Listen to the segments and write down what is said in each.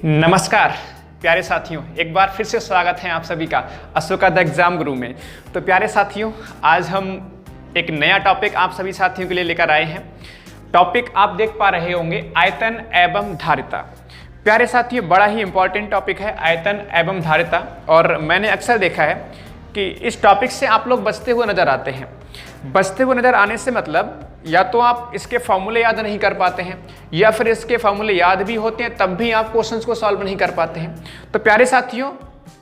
नमस्कार प्यारे साथियों, एक बार फिर से स्वागत है आप सभी का अशोका द एग्जाम गुरु में। तो प्यारे साथियों, आज हम एक नया टॉपिक आप सभी साथियों के लिए लेकर आए हैं। टॉपिक आप देख पा रहे होंगे, आयतन एवं धारिता। प्यारे साथियों, बड़ा ही इंपॉर्टेंट टॉपिक है आयतन एवं धारिता, और मैंने अक्सर देखा है कि इस टॉपिक से आप लोग बचते हुए नजर आते हैं। बचते हुए नजर आने से मतलब या तो आप इसके फॉर्मूले याद नहीं कर पाते हैं, या फिर इसके फॉर्मूले याद भी होते हैं तब भी आप क्वेश्चंस को सॉल्व नहीं कर पाते हैं। तो प्यारे साथियों,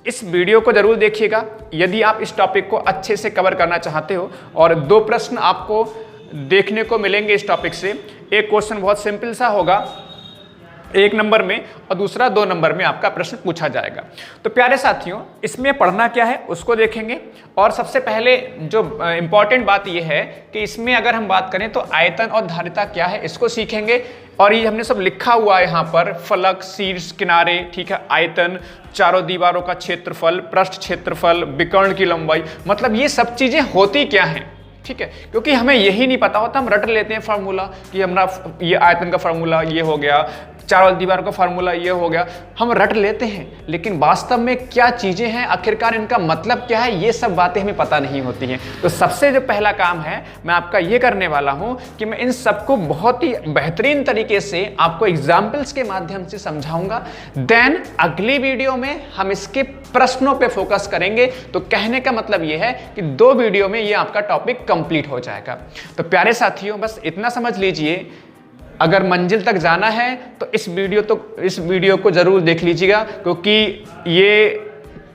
इस वीडियो को जरूर देखिएगा यदि आप इस टॉपिक को अच्छे से कवर करना चाहते हो। और दो प्रश्न आपको देखने को मिलेंगे इस टॉपिक से। एक क्वेश्चन बहुत सिंपल सा होगा 1 नंबर में, और दूसरा 2 नंबर में आपका प्रश्न पूछा जाएगा। तो प्यारे साथियों, इसमें पढ़ना क्या है उसको देखेंगे। और सबसे पहले जो इंपॉर्टेंट बात यह है कि इसमें अगर हम बात करें तो आयतन और धारिता क्या है इसको सीखेंगे। और ये हमने सब लिखा हुआ है यहाँ पर, फलक, शीर्ष, किनारे, ठीक है, आयतन, चारों दीवारों का क्षेत्रफल, पृष्ठ क्षेत्रफल, विकर्ण की लंबाई, मतलब ये सब चीजें होती क्या हैं, ठीक है। क्योंकि हमें यही नहीं पता होता, हम रट लेते हैं फार्मूला कि हमारा ये आयतन का फार्मूला ये हो गया, चारों दीवार का फार्मूला ये हो गया, हम रट लेते हैं, लेकिन वास्तव में क्या चीजें हैं, आखिरकार इनका मतलब क्या है, ये सब बातें हमें पता नहीं होती हैं। तो सबसे जो पहला काम है मैं आपका ये करने वाला हूं कि मैं इन सबको बहुत ही बेहतरीन तरीके से आपको एग्जाम्पल्स के माध्यम से समझाऊंगा। देन अगली वीडियो में हम इसके प्रश्नों पे फोकस करेंगे। तो कहने का मतलब ये है कि 2 वीडियो में ये आपका टॉपिक कंप्लीट हो जाएगा। तो प्यारे साथियों, बस इतना समझ लीजिए, अगर मंजिल तक जाना है तो इस वीडियो को जरूर देख लीजिएगा, क्योंकि ये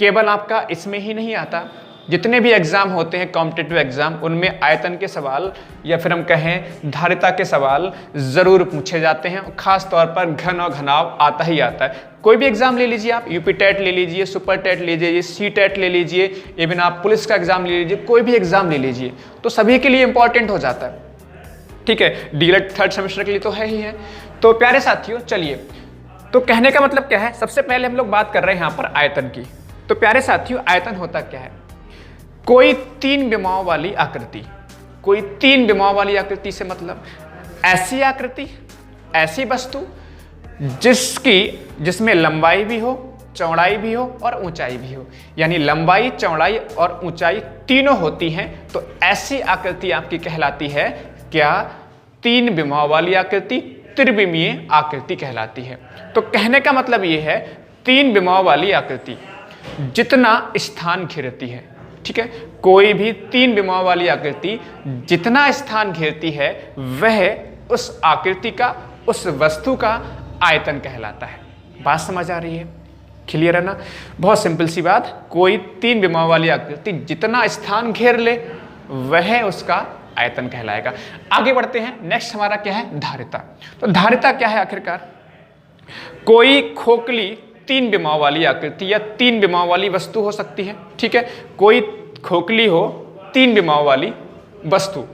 केवल आपका इसमें ही नहीं आता। जितने भी एग्जाम होते हैं कॉम्पिटिटिव एग्जाम, उनमें आयतन के सवाल या फिर हम कहें धारिता के सवाल जरूर पूछे जाते हैं। खास तौर पर घन और घनाव आता ही आता है। कोई भी एग्जाम ले लीजिए आप, यूपी टेट ले लीजिए, सुपर टेट ले लीजिए, सी टेट ले लीजिए, इवन आप पुलिस का एग्जाम ले लीजिए, कोई भी एग्जाम ले लीजिए, तो सभी के लिए इंपॉर्टेंट हो जाता है, ठीक है। डीएलएड 3rd सेमेस्टर के लिए तो है ही है। तो प्यारे साथियों, चलिए, तो कहने का मतलब क्या है, सबसे पहले हम लोग बात कर रहे हैं यहाँ पर आयतन की। तो प्यारे साथियों, आयतन होता क्या है? कोई 3 विमाओं वाली आकृति। कोई 3 विमाओं वाली आकृति से मतलब ऐसी आकृति, ऐसी वस्तु जिसमें लंबाई भी हो, चौड़ाई भी हो और ऊंचाई भी हो, यानी लंबाई, चौड़ाई और ऊंचाई तीनों होती हैं। तो ऐसी आकृति आपकी कहलाती है क्या? 3 विमाओं वाली आकृति, त्रिविमीय आकृति कहलाती है। तो कहने का मतलब यह है, 3 विमाओं वाली आकृति जितना स्थान घेरती है, ठीक है, कोई भी 3 विमाओं वाली आकृति जितना स्थान घेरती है वह उस आकृति का, उस वस्तु का आयतन कहलाता है। बात समझ आ रही है? क्लियर है ना? बहुत सिंपल सी बात, कोई 3 विमाओं वाली आकृति जितना स्थान घेर ले वह उसका आयतन कहलाएगा। आगे बढ़ते हैं, नेक्स्ट हमारा क्या है? धारिता। तो धारिता क्या है आखिरकार? कोई खोखली 3 विमाओं वाली आकृति या 3 विमाओं वाली वस्तु हो सकती है, ठीक है। कोई खोखली हो 3 विमाओं वाली वस्तु,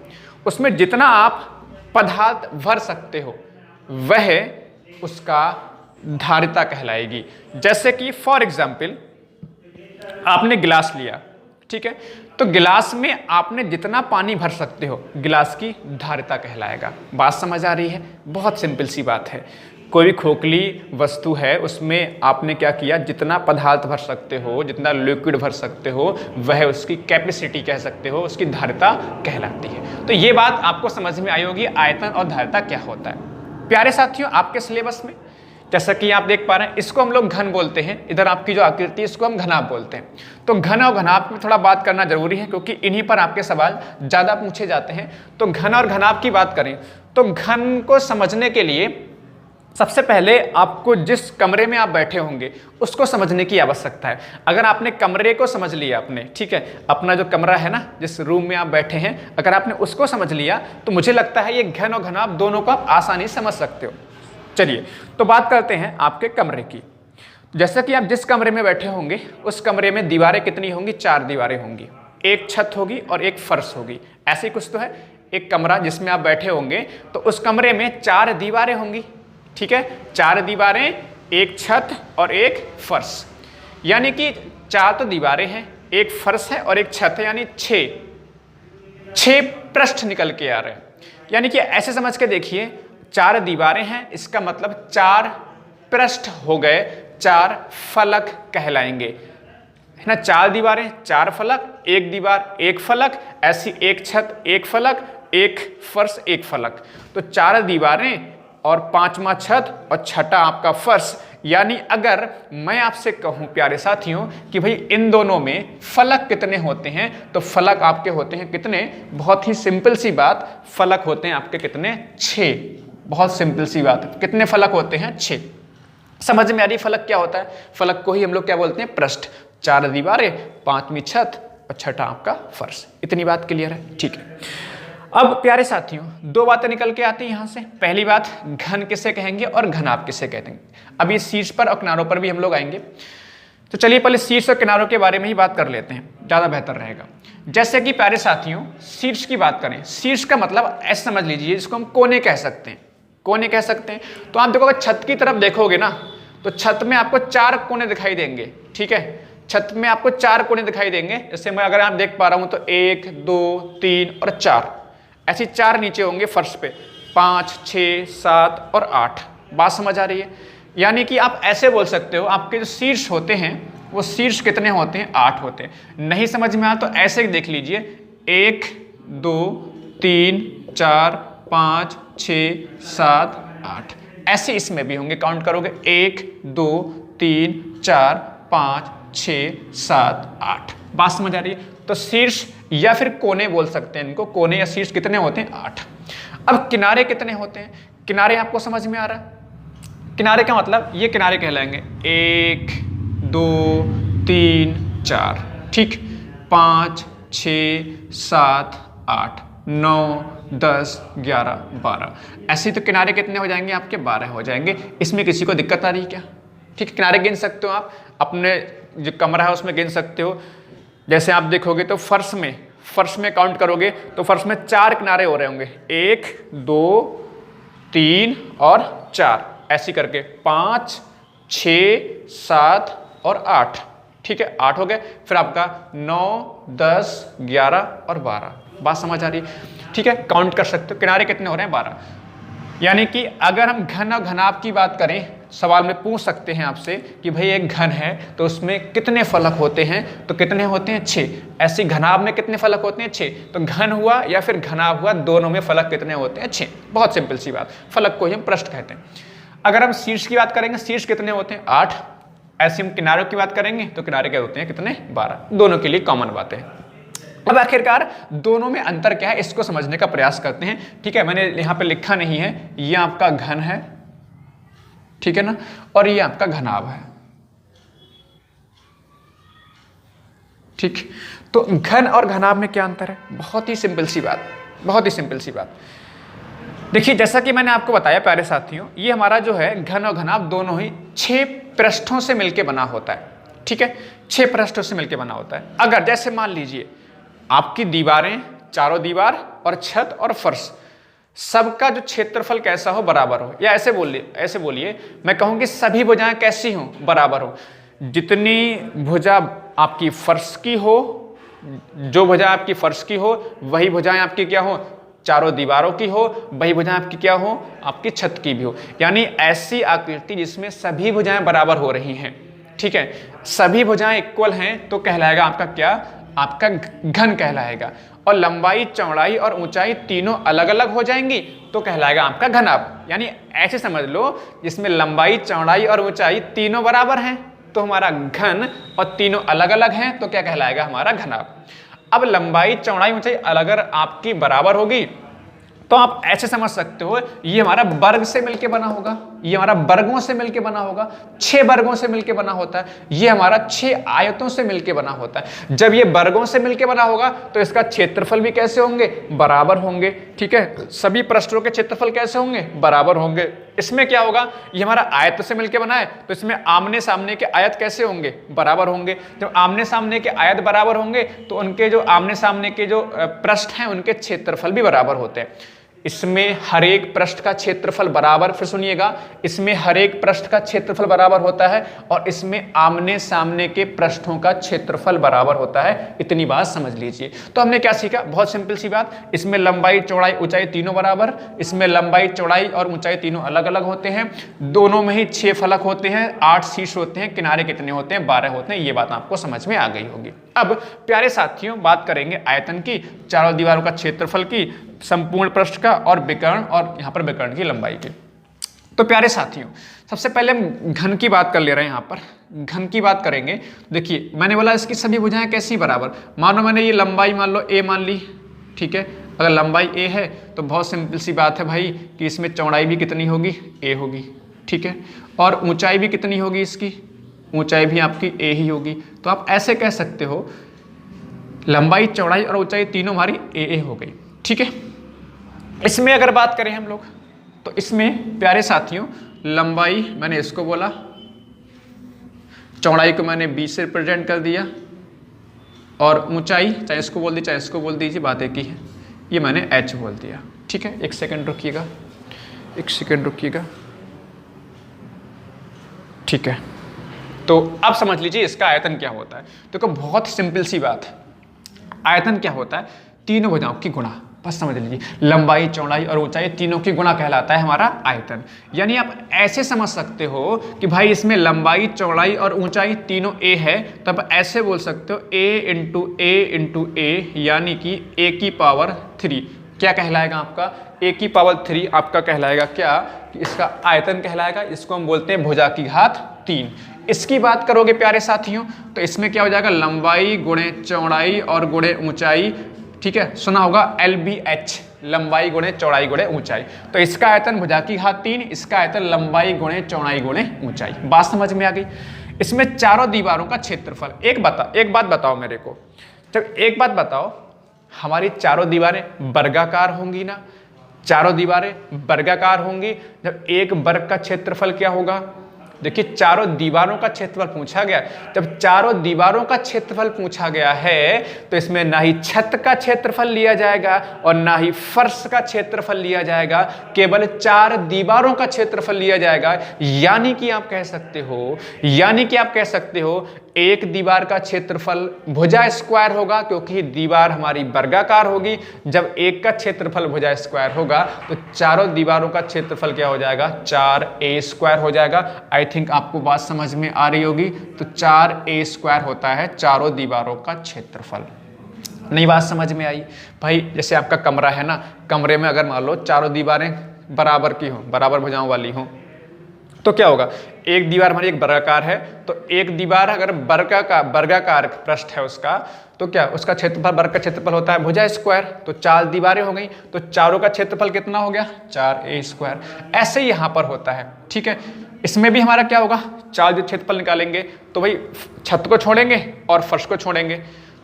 उसमें जितना आप पदार्थ भर सकते हो वह उसका धारिता कहलाएगी। जैसे कि फॉर एग्जाम्पल आपने गिलास लिया, ठीक है, तो गिलास में आपने जितना पानी भर सकते हो गिलास की धारिता कहलाएगा। बात समझ आ रही है? बहुत सिंपल सी बात है। कोई भी खोखली वस्तु है, उसमें आपने क्या किया, जितना पदार्थ भर सकते हो, जितना लिक्विड भर सकते हो, वह उसकी कैपेसिटी कह सकते हो, उसकी धारिता कहलाती है। तो ये बात आपको समझ में आई होगी, आयतन और धारिता क्या होता है। प्यारे साथियों, आपके सिलेबस में जैसा कि आप देख पा रहे हैं, इसको हम लोग घन बोलते हैं। इधर आपकी जो आकृति है इसको हम घनाभ बोलते हैं। तो घन और घनाभ में थोड़ा बात करना जरूरी है, क्योंकि इन्हीं पर आपके सवाल ज्यादा पूछे जाते हैं। तो घन और घनाभ की बात करें तो घन को समझने के लिए सबसे पहले आपको जिस कमरे में आप बैठे होंगे उसको समझने की आवश्यकता है। अगर आपने कमरे को समझ लिया आपने, ठीक है, अपना जो कमरा है ना, जिस रूम में आप बैठे हैं, अगर आपने उसको समझ लिया तो मुझे लगता है ये घन और घनाभ दोनों को आप आसानी से समझ सकते हो। चलिए, तो बात करते हैं आपके कमरे की। जैसा कि आप जिस कमरे में बैठे होंगे उस कमरे में दीवारें कितनी होंगी? 4 दीवारें होंगी, एक छत होगी और एक फर्श होगी। ऐसे कुछ तो है। एक कमरा जिसमें आप बैठे होंगे तो उस कमरे में 4 दीवारें होंगी, ठीक है, 4 दीवारें, एक छत और एक फर्श। यानी कि 4 तो दीवारें हैं, एक फर्श है और एक छत है, यानी 6 पृष्ठ निकल के आ रहे हैं। यानी कि ऐसे समझ के देखिए, 4 दीवारें हैं, इसका मतलब 4 पृष्ठ हो गए 4 फलक कहलाएंगे, है ना। 4 दीवारें 4 फलक, एक दीवार 1 फलक, ऐसी एक छत 1 फलक, एक फर्श 1 फलक। तो 4 दीवारें और 5वां छत और छठा आपका फर्श। यानी अगर मैं आपसे कहूं प्यारे साथियों कि भाई इन दोनों में फलक कितने होते हैं, तो फलक आपके होते हैं कितने, बहुत ही सिंपल सी बात, फलक होते हैं आपके कितने, 6। बहुत सिंपल सी बात, कितने फलक होते हैं, 6। समझ में आ रही फलक क्या होता है? फलक को ही हम लोग क्या बोलते हैं, पृष्ठ। 4 दीवारें, 5वीं छत और छठा आपका फर्श। इतनी बात क्लियर है? ठीक है। अब प्यारे साथियों 2 बातें निकल के आती हैं यहाँ से। पहली बात, घन किसे कहेंगे और घनाभ किसे कहते हैं। अभी शीर्ष पर और किनारों पर भी हम लोग आएंगे। तो चलिए पहले शीर्ष और किनारों के बारे में ही बात कर लेते हैं, ज़्यादा बेहतर रहेगा। जैसे कि प्यारे साथियों शीर्ष की बात करें, शीर्ष का मतलब ऐसे समझ लीजिए, इसको हम कोने कह सकते हैं, कोने कह सकते हैं। तो आप देखोगे छत की तरफ देखोगे ना, तो छत में आपको 4 कोने दिखाई देंगे, ठीक है। छत में आपको 4 कोने दिखाई देंगे। जैसे मैं अगर आप देख पा रहा हूं तो 1 2 3 और 4, ऐसी 4 नीचे होंगे फर्श पे, 5 6 7 और 8। बात समझ आ रही है? यानी कि आप ऐसे बोल सकते हो, आपके जो शीर्ष होते हैं वो शीर्ष कितने होते हैं, 8 होते हैं। नहीं समझ में आया तो ऐसे देख लीजिए, 1 2 3 4 5 6 7 8, ऐसे इसमें भी होंगे। काउंट करोगे 1 2 3 4 5 6 7 8। बात समझ आ रही है? तो शीर्ष या फिर कोने बोल सकते हैं इनको, कोने या शीर्ष कितने होते हैं, 8। अब किनारे कितने होते हैं? किनारे आपको समझ में आ रहा है? किनारे का मतलब ये किनारे कहलाएंगे 1 2 3 4, ठीक, 5 6 7 8 9 10 11 12। ऐसे तो किनारे कितने हो जाएंगे आपके, 12 हो जाएंगे। इसमें किसी को दिक्कत आ रही है क्या? ठीक, किनारे गिन सकते हो आप, अपने जो कमरा है उसमें गिन सकते हो। जैसे आप देखोगे तो फर्श में काउंट करोगे तो फर्श में 4 किनारे हो रहे होंगे, 1 2 3 और 4, ऐसी करके 5 6 7 और 8, ठीक है, 8 हो गए। फिर आपका 9 10 11 और 12। बात समझ आ रही है? ठीक है, काउंट कर सकते हो किनारे कितने हो रहे हैं, 12। यानी कि अगर हम घन और घनाभ की बात करें, सवाल में पूछ सकते हैं आपसे कि भाई एक घन है तो उसमें कितने फलक होते हैं, तो कितने होते हैं, 6। ऐसी घनाभ में कितने फलक होते हैं, 6। तो घन हुआ या फिर घनाभ हुआ, दोनों में फलक कितने होते हैं, 6। बहुत सिंपल सी बात, फलक को ही हम पृष्ठ कहते हैं। अगर हम शीर्ष की बात करेंगे, शीर्ष कितने होते हैं, 8। ऐसे हम किनारों की बात करेंगे तो किनारे क्या होते हैं, कितने, 12। दोनों के लिए कॉमन बातें हैं। अब आखिरकार दोनों में अंतर क्या है, इसको समझने का प्रयास करते हैं। ठीक है, मैंने यहाँ पे लिखा नहीं है, ये आपका घन है, ठीक है ना, और ये आपका घनाभ है, ठीक। तो घन और घनाभ में क्या अंतर है, बहुत ही सिंपल सी बात, बहुत ही सिंपल सी बात। देखिए जैसा कि मैंने आपको बताया प्यारे साथियों, ये हमारा जो है घन और घनाभ दोनों ही 6 पृष्ठों से मिलकर बना होता है, ठीक है, 6 पृष्ठों से मिलकर बना होता है। अगर जैसे मान लीजिए आपकी दीवारें, चारों दीवार और छत और फर्श, सबका जो क्षेत्रफल कैसा हो, बराबर हो, या ऐसे बोलिए मैं कहूँ कि सभी भुजाएं कैसी हों, बराबर हो। जितनी भुजा आपकी फर्श की हो, जो भुजा आपकी फर्श की हो, वही भुजाएं आपकी क्या हो, चारों दीवारों की हो, वही भुजाएं आपकी क्या हो, आपकी छत की भी हो। यानी ऐसी आकृति जिसमें सभी भुजाएं बराबर हो रही हैं, ठीक है, सभी भुजाएं इक्वल हैं, तो कहलाएगा आपका क्या, आपका घन कहलाएगा। और लंबाई, चौड़ाई और ऊंचाई तीनों अलग अलग हो जाएंगी तो कहलाएगा आपका घनाभ। यानी ऐसे समझ लो, जिसमें लंबाई, चौड़ाई और ऊंचाई तीनों बराबर हैं तो हमारा घन, और तीनों अलग अलग हैं तो क्या कहलाएगा, हमारा घनाभ। अब लंबाई, चौड़ाई, ऊंचाई अगर आपकी बराबर होगी तो आप ऐसे समझ सकते हो, ये हमारा वर्ग से मिलके बना होगा, ये हमारा वर्गों से मिलके बना होगा, 6 वर्गों से मिलके बना होता है, ये हमारा 6 आयतों से मिलके बना होता है। जब ये वर्गों से मिलके बना होगा तो इसका क्षेत्रफल भी कैसे होंगे, बराबर होंगे, ठीक है, सभी पृष्ठों के क्षेत्रफल कैसे होंगे, बराबर होंगे। इसमें क्या होगा, ये हमारा आयत से मिलके बना है तो इसमें आमने सामने के आयत कैसे होंगे, बराबर होंगे। जब आमने सामने के आयत बराबर होंगे तो उनके जो आमने सामने के जो पृष्ठ हैं उनके क्षेत्रफल भी बराबर होते हैं। इसमें हर एक पृष्ठ का क्षेत्रफल बराबर, फिर सुनिएगा, इसमें हर एक पृष्ठ का क्षेत्रफल बराबर होता है और इसमें आमने सामने के पृष्ठों का क्षेत्रफल बराबर होता है। इतनी बात समझ लीजिए। तो हमने क्या सीखा, बहुत सिंपल सी बात, इसमें लंबाई चौड़ाई ऊंचाई तीनों बराबर, इसमें लंबाई चौड़ाई और ऊंचाई तीनों अलग अलग होते हैं, दोनों में ही 6 फलक होते हैं, 8 शीर्ष होते हैं, किनारे कितने होते हैं, 12 होते हैं। ये बात आपको समझ में आ गई होगी। अब प्यारे साथियों बात करेंगे आयतन की, चारों दीवारों का क्षेत्रफल की, संपूर्ण पृष्ठ का और विकर्ण, और यहां पर विकर्ण की लंबाई की। तो प्यारे साथियों सबसे पहले हम घन की बात कर ले रहे हैं। यहां पर घन की बात करेंगे। देखिए मैंने बोला इसकी सभी भुजाएं कैसी बराबर, मानो मैंने ये लंबाई मान लो a मान ली, ठीक है। अगर लंबाई a है तो बहुत सिंपल सी बात है भाई कि इसमें चौड़ाई भी कितनी होगी, a होगी, ठीक है। और ऊंचाई भी कितनी होगी, इसकी ऊंचाई भी आपकी a ही होगी। तो आप ऐसे कह सकते हो लंबाई चौड़ाई और ऊंचाई तीनों हमारी a हो गई, ठीक है। इसमें अगर बात करें हम लोग तो इसमें प्यारे साथियों लंबाई मैंने इसको बोला, चौड़ाई को मैंने b से रिप्रेजेंट कर दिया, और ऊंचाई चाहे इसको बोल दी चाहे इसको बोल दीजिए, बात एक ही है, ये मैंने h बोल दिया, ठीक है। एक सेकंड रुकिएगा, एक सेकंड रुकिएगा, ठीक है। तो अब समझ लीजिए इसका आयतन क्या होता है। देखो बहुत सिंपल सी बात है, आयतन क्या होता है, तीनों भुजाओं की गुणा, बस समझ लीजिए, लंबाई चौड़ाई और ऊंचाई तीनों की गुणा कहलाता है हमारा आयतन। यानी आप ऐसे समझ सकते हो कि भाई इसमें लंबाई चौड़ाई और ऊंचाई तीनों a है, तब ऐसे बोल सकते हो a × a, यानी कि a की पावर 3 क्या कहलाएगा आपका, a की पावर 3 आपका कहलाएगा क्या, कि इसका आयतन कहलाएगा। इसको हम बोलते हैं भुजा की घात 3। इसकी बात करोगे प्यारे साथियों तो इसमें क्या हो जाएगा, लंबाई गुणे चौड़ाई और गुणे ऊंचाई, ठीक है। सुना होगा LBH, लंबाई गुणे चौड़ाई गुणे ऊंचाई। तो इसका आयतन भुजा की घात 3, इसका आयतन लंबाई गुणे चौड़ाई गुणे ऊंचाई। बात समझ में आ गई। इसमें चारों दीवारों का क्षेत्रफल, एक बात बताओ मेरे को, जब एक बात बताओ, हमारी चारों दीवारें वर्गाकार होंगी ना, चारों दीवारें वर्गाकार होंगी, जब एक वर्ग का क्षेत्रफल क्या होगा, देखिए चारों दीवारों का क्षेत्रफल पूछा गया। जब चारों दीवारों का क्षेत्रफल पूछा गया है तो इसमें ना ही छत का क्षेत्रफल लिया जाएगा और ना ही फर्श का क्षेत्रफल लिया जाएगा, केवल 4 दीवारों का क्षेत्रफल लिया जाएगा। यानी कि आप कह सकते हो एक दीवार का क्षेत्रफल भुजा स्क्वायर होगा, क्योंकि दीवार हमारी वर्गाकार होगी। जब एक का क्षेत्रफल भुजा स्क्वायर होगा तो चारों दीवारों का क्षेत्रफल क्या हो जाएगा, 4a² हो जाएगा। आई थिंक आपको बात समझ में आ रही होगी। तो 4a² होता है चारों दीवारों का क्षेत्रफल। नहीं बात समझ में आई भाई? जैसे आपका कमरा है ना, कमरे में अगर मान लो चारों दीवारें बराबर की हो, बराबर भुजाओं वाली हो, तो क्या होगा, एक दीवार हमारी एक वर्गाकार है, तो एक दीवार अगर वर्गाकार पृष्ठ है उसका, तो क्या उसका क्षेत्रफल, वर्ग का क्षेत्रफल होता है भुजा स्क्वायर। तो 4 दीवारें हो गई, तो चारों का क्षेत्रफल कितना हो गया, 4a²। ऐसे ही यहाँ पर होता है, ठीक है। इसमें भी हमारा क्या होगा, 4 जो क्षेत्रफल निकालेंगे तो भाई छत को छोड़ेंगे और फर्श को छोड़ेंगे।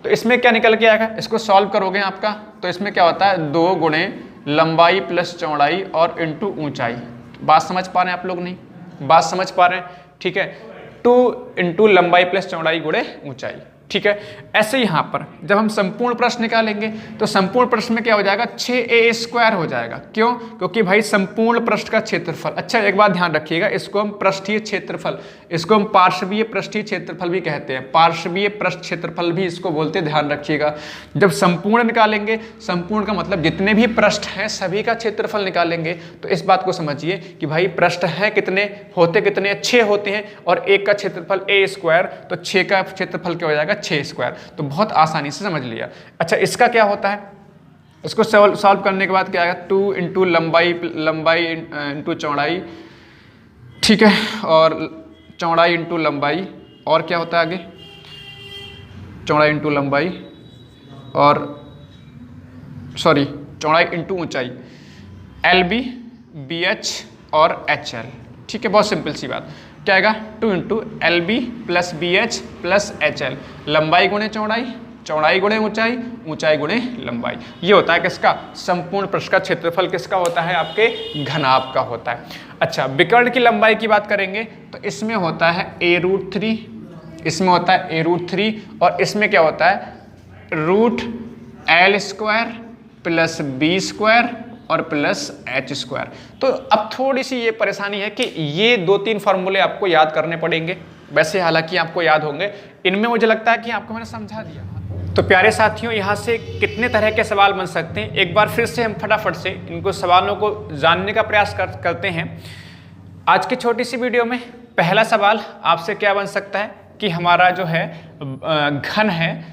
तो इसमें क्या निकल के आएगा, इसको सॉल्व करोगे आपका, तो इसमें क्या होता है, 2 गुणे लंबाई प्लस चौड़ाई और इंटू ऊंचाई। बात समझ पा रहे हैं आप लोग? नहीं बात समझ पा रहे हैं? ठीक है, 2 × लंबाई प्लस चौड़ाई गुणे ऊंचाई, ठीक है। ऐसे यहाँ पर जब हम संपूर्ण पृष्ठ निकालेंगे तो संपूर्ण पृष्ठ में क्या हो जाएगा, 6a² हो जाएगा। क्यों? क्योंकि भाई संपूर्ण पृष्ठ का क्षेत्रफल, अच्छा एक बात ध्यान रखिएगा, इसको हम पृष्ठीय क्षेत्रफल, इसको हम पार्श्वीय पृष्ठीय क्षेत्रफल भी कहते हैं, पार्श्वीय पृष्ठ क्षेत्रफल भी इसको बोलते हैं, ध्यान रखिएगा। जब संपूर्ण निकालेंगे, संपूर्ण का मतलब जितने भी पृष्ठ हैं सभी का क्षेत्रफल निकालेंगे, तो इस बात को समझिए कि भाई पृष्ठ हैं कितने, होते कितने, 6 होते हैं, और एक का क्षेत्रफल a², तो 6 का क्षेत्रफल क्या हो जाएगा, 6²। तो बहुत आसानी से समझ लिया। अच्छा इसका क्या होता है, इसको सॉल्व करने के बाद क्या आएगा, 2 × लंबाई इंटू चौड़ाई, ठीक है, और चौड़ाई इंटू लंबाई, और क्या होता है आगे, चौड़ाई इंटू लंबाई और सॉरी चौड़ाई इंटू ऊंचाई, LB BH और HL, ठीक है। बहुत सिंपल सी बात, क्या आएगा, 2 × LB + BH + HL, लंबाई गुणे चौड़ाई, चौड़ाई गुणे ऊंचाई, ऊंचाई गुणे लंबाई। ये होता है किसका, संपूर्ण पृष्ठ का क्षेत्रफल किसका होता है, आपके घनाभ का होता है। अच्छा विकर्ण की लंबाई की बात करेंगे तो इसमें होता है a√3, इसमें होता है a√3, और इसमें क्या होता है, √L² + B² और प्लस एच स्क्वायर। तो अब थोड़ी सी ये परेशानी है कि ये 2-3 फॉर्मूले आपको याद करने पड़ेंगे। वैसे हालांकि आपको याद होंगे, इनमें मुझे लगता है कि आपको मैंने समझा दिया। तो प्यारे साथियों, यहाँ से कितने तरह के सवाल बन सकते हैं, एक बार फिर से हम फटाफट से इनको सवालों को जानने का प्रयास करते हैं। आज की छोटी सी वीडियो में पहला सवाल आपसे क्या बन सकता है कि हमारा जो है घन है,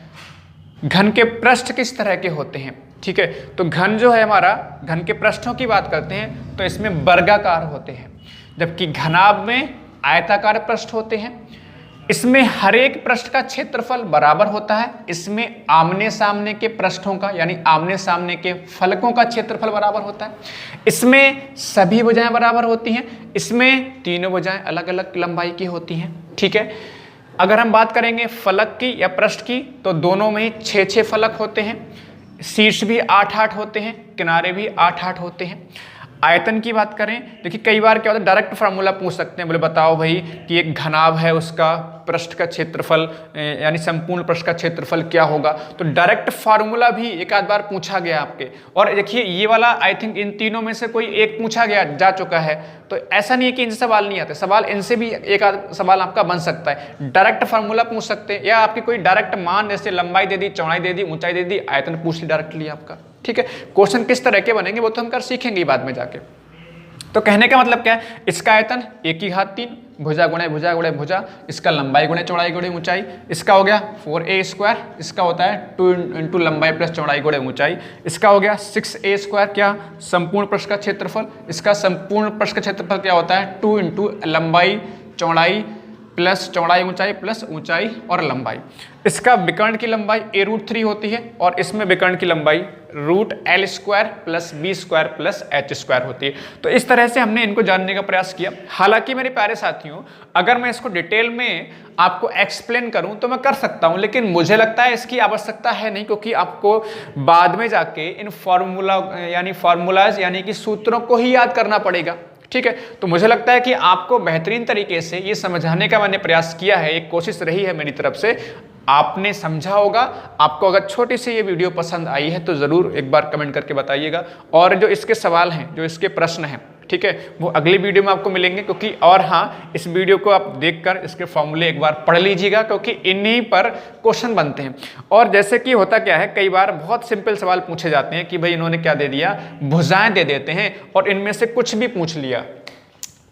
घन के पृष्ठ किस तरह के होते हैं। ठीक है, तो घन जो है हमारा, घन के पृष्ठों की बात करते हैं तो इसमें वर्गाकार होते हैं, जबकि घनाभ में आयताकार पृष्ठ होते हैं। इसमें हर एक पृष्ठ का क्षेत्रफल बराबर होता है। इसमें आमने सामने के पृष्ठों का यानी आमने सामने के फलकों का क्षेत्रफल बराबर होता है। इसमें सभी भुजाएं बराबर होती हैं। इसमें तीनों भुजाएं अलग अलग लंबाई की होती हैं। ठीक है, अगर हम बात करेंगे फलक की या पृष्ठ की तो दोनों में ही 6-6 फलक होते हैं। शीर्ष भी 8-8 होते हैं, किनारे भी 8-8 होते हैं। आयतन की बात करें, देखिए कई बार क्या होता है, डायरेक्ट फार्मूला पूछ सकते हैं, बोले बताओ भाई कि एक घनाभ है उसका पृष्ठ का क्षेत्रफल यानी संपूर्ण पृष्ठ का क्षेत्रफल क्या होगा। तो डायरेक्ट फार्मूला भी एक आध बार पूछा गया आपके। और देखिए ये वाला आई थिंक इन तीनों में से कोई एक पूछा गया जा चुका है। तो ऐसा नहीं है कि इनसे सवाल नहीं आते, सवाल इनसे भी एक आध सवाल आपका बन सकता है। डायरेक्ट फार्मूला पूछ सकते हैं या आपकी कोई डायरेक्ट मान, जैसे लंबाई दे दी, चौड़ाई दे दी, ऊंचाई दे दी, आयतन पूछ ली डायरेक्टली आपका। ठीक है, क्वेश्चन किस तरह के बनेंगे वो तो हम कर सीखेंगे बाद में जाके। तो कहने का मतलब क्या है, इसका आयतन 1/3 भुजा गुणे भुजा गुणे भुजा, इसका लंबाई गुणे चौड़ाई गुणे ऊंचाई, इसका हो गया 4a², इसका होता है 2 × लंबाई प्लस चौड़ाई गुणे ऊंचाई, इसका हो गया 6a² क्या संपूर्ण पृष्ठ का क्षेत्रफल, इसका संपूर्ण पृष्ठ का क्षेत्रफल क्या होता है 2 × लंबाई चौड़ाई प्लस चौड़ाई ऊंचाई प्लस ऊंचाई और लंबाई। इसका विकर्ण की लंबाई a√3 होती है और इसमें विकर्ण की लंबाई √L² plus b² plus h² होती है। तो इस तरह से हमने इनको जानने का प्रयास किया। हालांकि मेरे प्यारे साथियों, अगर मैं इसको डिटेल में आपको एक्सप्लेन करूं तो मैं कर सकता हूं, लेकिन मुझे लगता है इसकी आवश्यकता है नहीं, क्योंकि आपको बाद में जाके इन फार्मूलाज यानी कि सूत्रों को ही याद करना पड़ेगा। ठीक है, तो मुझे लगता है कि आपको बेहतरीन तरीके से ये समझाने का मैंने प्रयास किया है, एक कोशिश रही है मेरी तरफ से। आपने समझा होगा। आपको अगर छोटी सी ये वीडियो पसंद आई है तो ज़रूर एक बार कमेंट करके बताइएगा। और जो इसके सवाल हैं, जो इसके प्रश्न हैं, ठीक है, वो अगली वीडियो में आपको मिलेंगे। क्योंकि और हाँ, इस वीडियो को आप देखकर इसके फॉर्मूले एक बार पढ़ लीजिएगा, क्योंकि इन्हीं पर क्वेश्चन बनते हैं। और जैसे कि होता क्या है, कई बार बहुत सिंपल सवाल पूछे जाते हैं कि भाई इन्होंने क्या दे दिया, भुजाएं दे देते हैं और इनमें से कुछ भी पूछ लिया,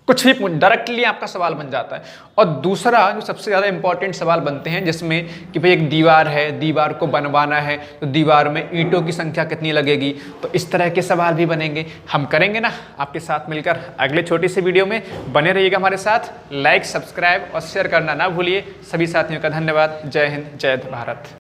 कुछ भी डायरेक्टली आपका सवाल बन जाता है। और दूसरा जो सबसे ज़्यादा इंपॉर्टेंट सवाल बनते हैं, जिसमें कि भाई एक दीवार है, दीवार को बनवाना है तो दीवार में ईंटों की संख्या कितनी लगेगी, तो इस तरह के सवाल भी बनेंगे। हम करेंगे ना आपके साथ मिलकर अगले छोटी सी वीडियो में। बने रहिएगा हमारे साथ। लाइक, सब्सक्राइब और शेयर करना ना भूलिए। सभी साथियों का धन्यवाद। जय हिंद, जय भारत।